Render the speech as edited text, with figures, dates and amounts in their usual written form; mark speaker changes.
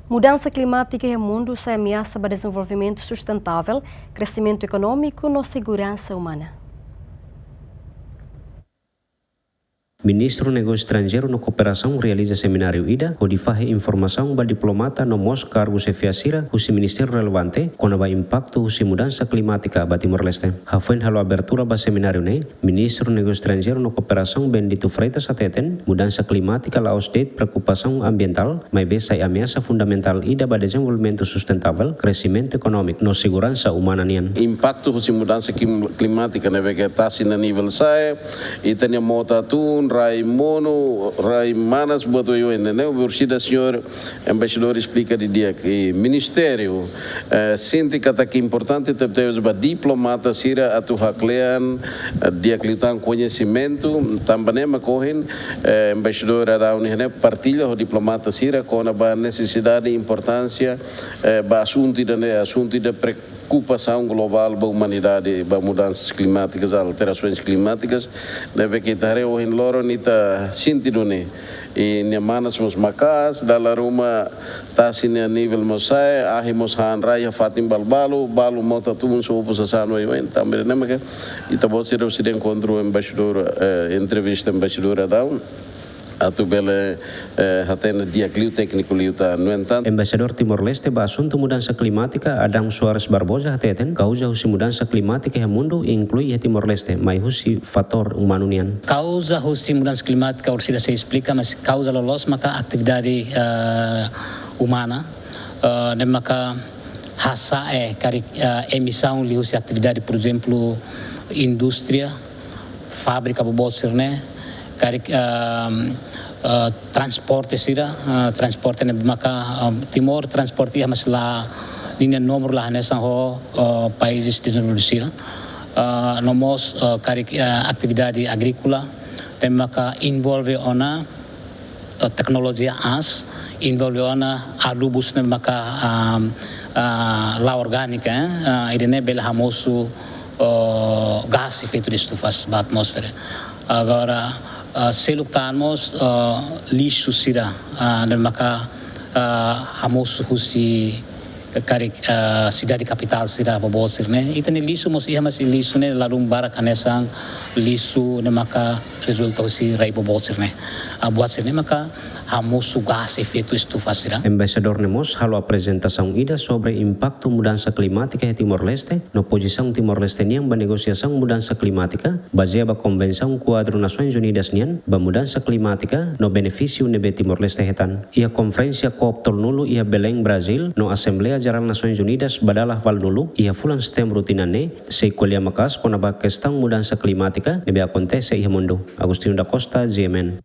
Speaker 1: Mudança climática e mundo se ameaça para desenvolvimento sustentável, crescimento econômico e segurança humana.
Speaker 2: Ministro Negócio Estrangeiro no Cooperação realiza seminário IDA, onde faz informação para diplomata no mos cargo sefiasira, o ministério relevante, com o impacto da mudança climática para Timor-Leste. Hafuen halo abertura para seminário ne, Ministro Negócio Estrangeiro no Cooperação Bendito Freitas ateten, mudança climática lá state preocupação ambiental, mas besa ameaça fundamental IDA para desenvolvimento sustentável, crescimento econômico, no segurança humana nian.
Speaker 3: Impacto da mudança climática na vegetasi na nível sai, e tem mota tun rai mono, rai manas buat eu né? O versículo senhor embaixador explica de dia que ministério sente que importante teve para diplomata sira atu haklean dia klitan conhecimento também macorren embaixador ada né partilha o diplomata sira com a necessidade e importância ba assunto de preocupação global para a humanidade, para mudanças climáticas, alterações climáticas, deve que estar em loro nita sentido ne. E nemanas mos makas, dalam rumah tasini a nível mosai, ahimos han raya fatim balu mota tuun so posasano iwen, também né mas ita bot ser o encontro embaixador entrevista embaixador Adão. Atau bela hatena dia kliu técnico liu ta no entanto
Speaker 2: Embaixador Timor-Leste ba assunto mudança climática Adão Soares Barbosa hateten causa husi mudança climática no mundo inclui Timor-Leste mas husi fator humano nian
Speaker 4: causa husi mudança climática orsia se explica mas causa lolos maka atividade humana dan maka hasa kari emissão li husi atividade por exemplo indústria fábrica bobosirne kari transporte sira transporte ne maka Timor transporte mas la linha nomor la nessa ho países desenvolvidos sira nomos kari atividade agrícola dan maka involve ona teknologi as involve ona adubus ne maka la orgânica idene bela hamosu gas efeito de estufas ba atmosfera agora seluktanmos lixo sira dan maka hamos husi karik cidade capital sira bobosir ne itane lixo mos ia mas lixo ne larum barak anesang lixo ne maka resulta husi rai bobosir ne buat sir ne maka hamos gas efeito estufa sira.
Speaker 2: Embaixador Nemos halo apresentação ida sobre impacto mudança climática em Timor-Leste no posição Timor-Leste nian ba negosiação mudança climática baseada ba Convenção Quadro Nações Unidas nian ba mudança climática no benefício nebe Timor-Leste hetan. Ia conferência COP tolnulu ia Belém Brasil no Assembleia Geral Nações Unidas badalah valnulu ia fulan setembro tinane se colher makas com a questão mudança climática nebe acontece ia mundo. Agostinho da Costa, GMN.